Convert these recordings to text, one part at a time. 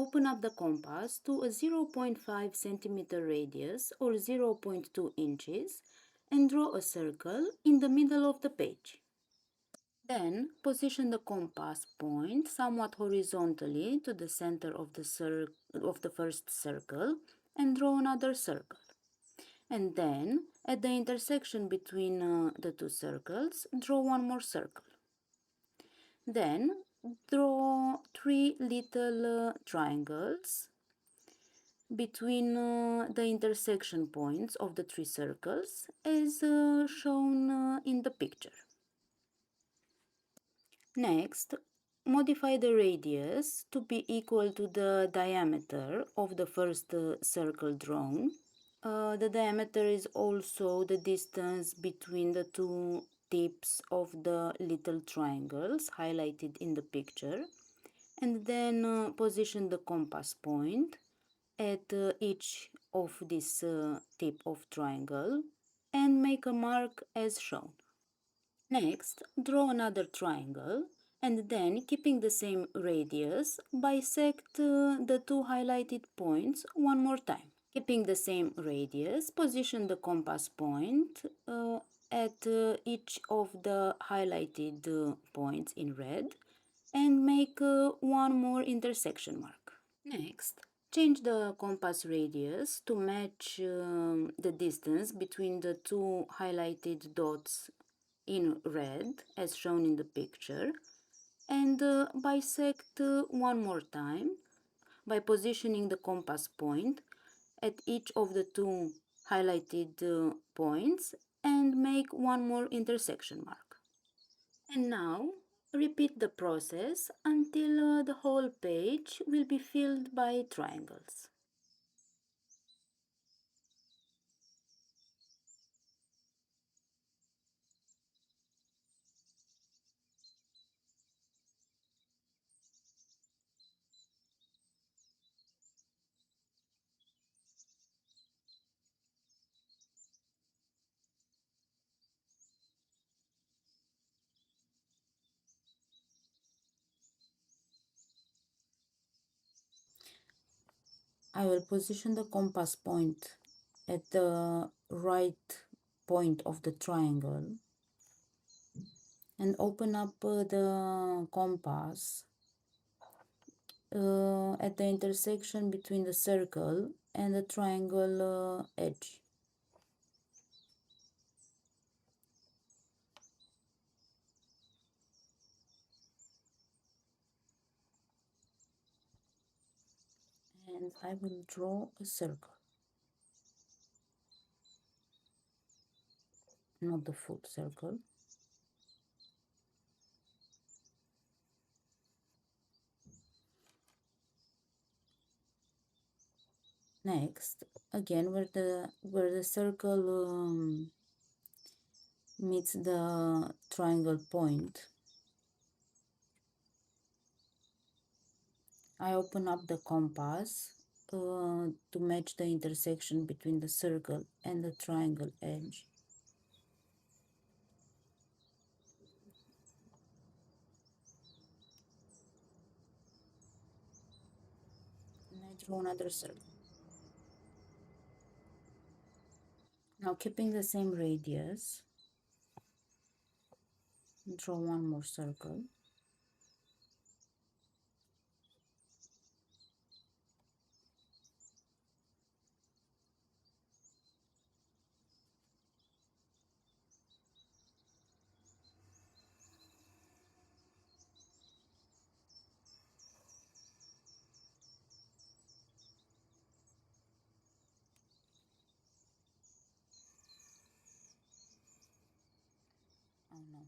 open up the compass to a 0.5 centimeter radius or 0.2 inches and draw a circle in the middle of the page. Then position the compass point somewhat horizontally to the center of the first circle and draw another circle. And then, at the intersection between the two circles, draw one more circle. Then, draw three little triangles between the intersection points of the three circles as shown in the picture. Next, modify the radius to be equal to the diameter of the first circle drawn. The diameter is also the distance between the two tips of the little triangles highlighted in the picture. And then position the compass point at each of this tip of triangle and make a mark as shown. Next, draw another triangle and then, keeping the same radius, bisect the two highlighted points one more time. Keeping the same radius, position the compass point at each of the highlighted points in red and make one more intersection mark. Next, change the compass radius to match the distance between the two highlighted dots in red as shown in the picture and bisect one more time by positioning the compass point at each of the two highlighted points and make one more intersection mark. And now repeat the process until the whole page will be filled by triangles. I will position the compass point at the right point of the triangle and open up the compass at the intersection between the circle and the triangle edge. And I will draw a circle, not the full circle. Next, again where the circle meets the triangle point, I open up the compass to match the intersection between the circle and the triangle edge. And I draw another circle. Now, keeping the same radius, draw one more circle. Oh no.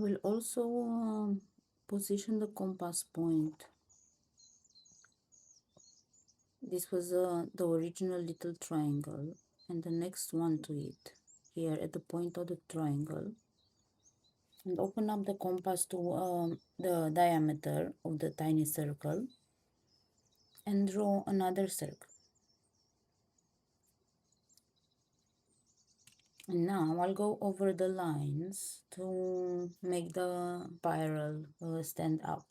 I will also position the compass point. This was the original little triangle, and the next one to it, here at the point of the triangle, and open up the compass to the diameter of the tiny circle and draw another circle. And now I'll go over the lines to make the spiral stand out.